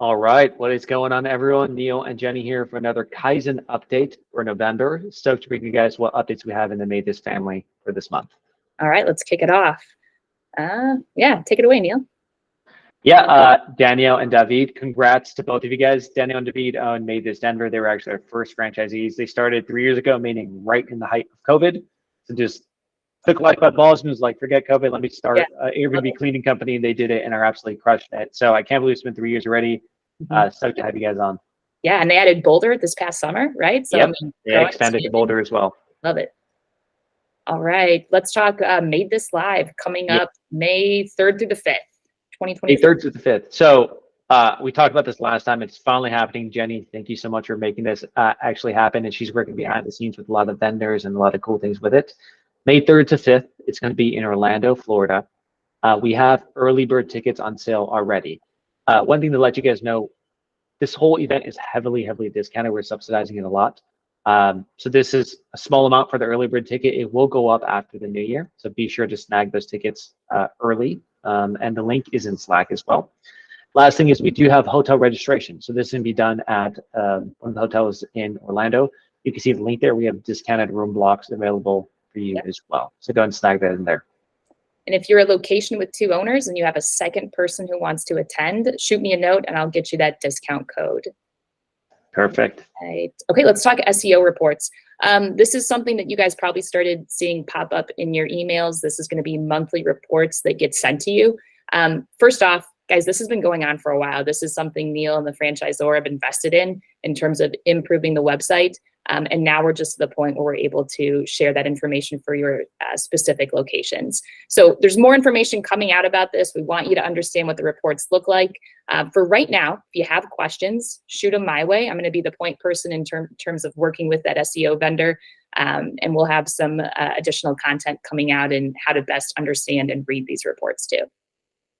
All right, what is going on, everyone? Neil and Jenny here for another Kaizen update for November. Stoked to bring you guys what updates we have in the MaidThis family for this month. All right, let's kick it off. Yeah, take it away, Neil. Yeah, Danielle and David, congrats to both of you guys. Danielle and David own MaidThis Denver. They were actually our first franchisees. They started 3 years ago, meaning right in the height of COVID. So just took life by balls and was like, forget COVID, let me start an Airbnb cleaning company. And they did it and are absolutely crushed it. So I can't believe it's been 3 years already. Stoked to have you guys on. Yeah, and they added Boulder this past summer, right? So yep, they expanded to Boulder as well. Love it. All right, let's talk MaidThis Live coming up May 3rd through the 5th, 2024. May 3rd through the 5th. So we talked about this last time. It's finally happening. Jenny, thank you so much for making this actually happen. And she's working behind the scenes with a lot of vendors and a lot of cool things with it. May 3rd to 5th, it's going to be in Orlando, Florida. We have early bird tickets on sale already. One thing to let you guys know, this whole event is heavily discounted. We're subsidizing it a lot. So this is a small amount for the early bird ticket. It will go up after the new year. So be sure to snag those tickets early. And the link is in Slack as well. Last thing is we do have hotel registration. So this can be done at one of the hotels in Orlando. You can see the link there. We have discounted room blocks available for you as well. So go and snag that in there. And if you're a location with 2 owners and you have a second person who wants to attend, shoot me a note and I'll get you that discount code. Perfect. Right. Okay, let's talk SEO reports. This is something that you guys probably started seeing pop up in your emails. This is going to be monthly reports that get sent to you. First off, guys, this has been going on for a while. This is something Neil and the franchisor have invested in terms of improving the website. And now we're just to the point where we're able to share that information for your specific locations. So there's more information coming out about this. We want you to understand what the reports look like. For right now, if you have questions, shoot them my way. I'm going to be the point person in terms of working with that SEO vendor. And we'll have some additional content coming out and how to best understand and read these reports too.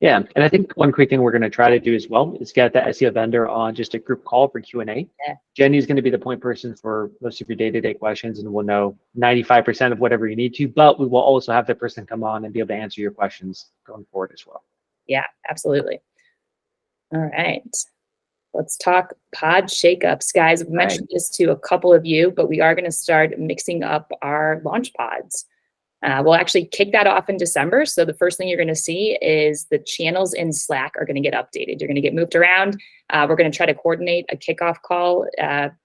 Yeah, and I think one quick thing we're going to try to do as well is get the SEO vendor on just a group call for Q&A. Yeah. Jenny's going to be the point person for most of your day-to-day questions, and we'll know 95% of whatever you need to, but we will also have the person come on and be able to answer your questions going forward as well. Yeah, absolutely. All right. Let's talk pod shakeups, guys. I've mentioned this to a couple of you, but we are going to start mixing up our launch pods. We'll actually kick that off in December. So the first thing you're going to see is the channels in Slack are going to get updated. You're going to get moved around. We're going to try to coordinate a kickoff call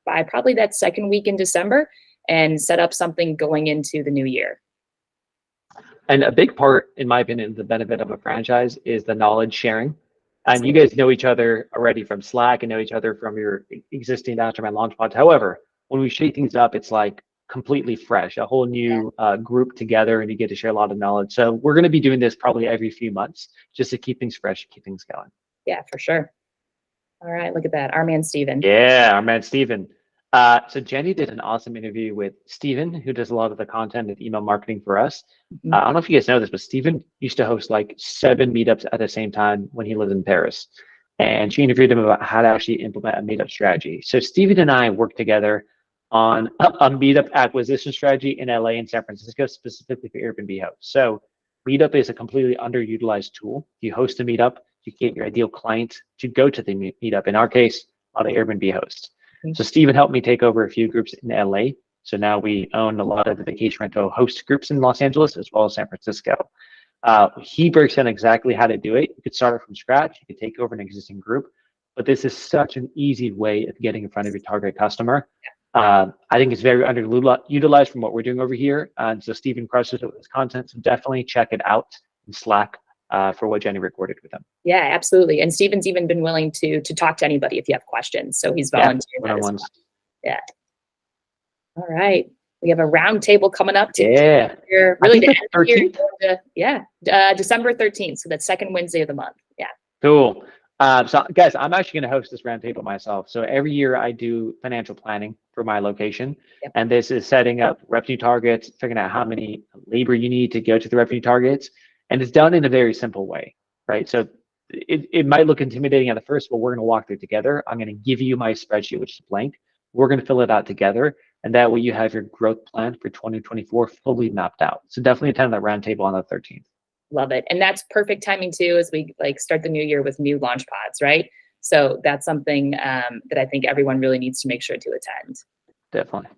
by probably that second week in December and set up something going into the new year. And a big part, in my opinion, the benefit of a franchise is the knowledge sharing. And you guys know each other already from Slack and know each other from your existing mastermind launch pods. However, when we shake things up, it's like completely fresh, a whole new group together, and you get to share a lot of knowledge. So we're going to be doing this probably every few months just to keep things fresh, keep things going. Yeah, for sure. All right, look at that. Our man, Steven. Yeah, our man, Steven. So Jenny did an awesome interview with Steven, who does a lot of the content and email marketing for us. I don't know if you guys know this, but Steven used to host like 7 meetups at the same time when he lived in Paris. And she interviewed him about how to actually implement a meetup strategy. So Steven and I worked together on a meetup acquisition strategy in LA and San Francisco, specifically for Airbnb hosts. So meetup is a completely underutilized tool. You host a meetup, you get your ideal client to go to the meetup. In our case, a lot of Airbnb hosts. So Steven helped me take over a few groups in LA. So now we own a lot of the vacation rental host groups in Los Angeles as well as San Francisco. He breaks down exactly how to do it. You could start from scratch. You could take over an existing group, but this is such an easy way of getting in front of your target customer. I think it's very underutilized from what we're doing over here. And so Steven crushes it with his content. So definitely check it out in Slack for what Jenny recorded with him. Yeah, absolutely. And Steven's even been willing to talk to anybody if you have questions. So he's volunteered that as well. Yeah. All right. We have a round table coming up. Yeah. Really December 13th. So that's second Wednesday of the month. Yeah. Cool. So guys, I'm actually going to host this roundtable myself. So every year I do financial planning for my location. Yep. And this is setting up revenue targets, figuring out how many labor you need to go to the revenue targets. And it's done in a very simple way, right? So it might look intimidating at the first, but we're going to walk through it together. I'm going to give you my spreadsheet, which is blank. We're going to fill it out together. And that way you have your growth plan for 2024 fully mapped out. So definitely attend that roundtable on the 13th. Love it. And that's perfect timing too, as we start the new year with new launch pods, right? So that's something that I think everyone really needs to make sure to attend. Definitely.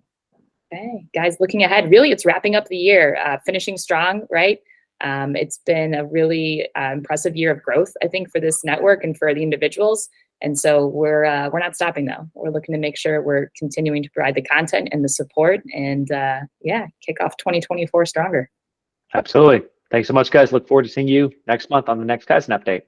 Okay, guys, looking ahead, really, it's wrapping up the year, finishing strong, right? It's been a really impressive year of growth, I think, for this network and for the individuals. And so we're not stopping though. We're looking to make sure we're continuing to provide the content and the support, and yeah, kick off 2024 stronger. Absolutely. Thanks so much, guys. Look forward to seeing you next month on the next Kaizen update.